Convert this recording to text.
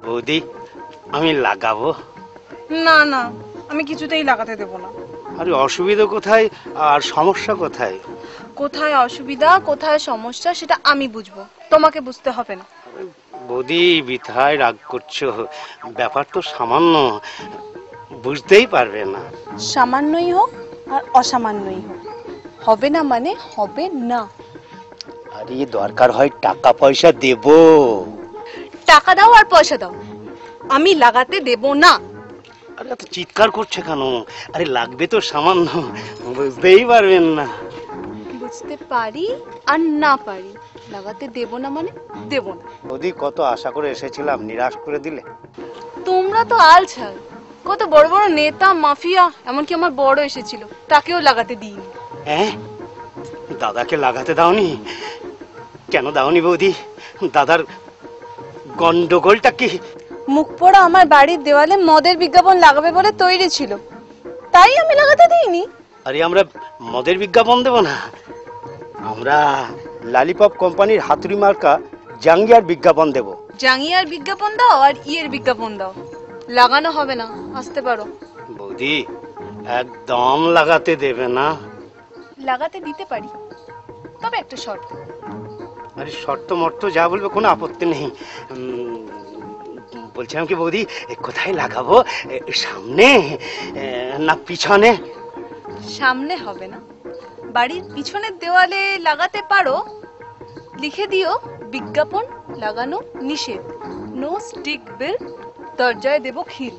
বৌদি আমি লাগাবো। না না, আমি কিছুতেই লাগাতে দেব না। আরে অসুবিধা কোথায় আর সমস্যা কোথায়? কোথায় অসুবিধা কোথায় সমস্যা সেটা আমি বুঝবো, তোমাকে বুঝতে হবে না। বৌদি বৃথায় রাগ করছো, ব্যাপার তো সামান্য, বুঝতেই পারবে না। সামান্যই হোক আর অসামান্যই হোক, হবে না মানে হবে না। আরে দরকার হয় টাকা পয়সা দেব। টাকা দাও আর পয়সা দাও, আমি লাগাতে দেব না। আরে এত চিৎকার করছে কেন? আরে লাগবে তো সামান্য, বুঝতেই পারবেন না। বুঝতে পারি আর না পারি, লাগাতে দেব না মানে দেব না। বৌদি কত আশা করে এসেছিলাম, নিরাশ করে দিলে। তোমরা তো আলছাল, কত বড় বড় নেতা মাফিয়া, এমনকি আমার বড় এসেছিল, তাকেও লাগাতে দিইনি। হ্যাঁ, দাদাকে লাগাতে দাওনি? কেন দাওনি বৌদি? দাদার গন্ডগোলটা কি? মুখ পোড়া আমার বাড়ির দেওয়ালে মদের বিজ্ঞাপন লাগাবে বলে তৈরি ছিল, তাই আমি লাগাতে দিইনি। আরে আমরা মদের বিজ্ঞাপন দেব না, আমরা লালিপপ কোম্পানির হাতুড়ি মার্কা জাঙ্গিয়ার বিজ্ঞাপন দেব। জাঙ্গিয়ার বিজ্ঞাপন দাও আর ইয়ের বিজ্ঞাপন দাও, লাগানো হবে না, আসতে পারো। বৌদি একদম লাগাতে দেবে না? লাগাতে দিতে পারি, তবে একটা শর্ত। আরে শর্ত মর্ত যা বলবে কোনো আপত্তি নেই। বলছিলাম কি বৌদি, কোথায় লাগাবো, সামনে না পিছনে? সামনে হবে না, বাড়ির পিছনের দেওয়ালে লাগাতে পারো, লিখে দিও বিজ্ঞাপন লাগানো নিষেধ, নো স্টিক বিল, দরজায় দেব খিল।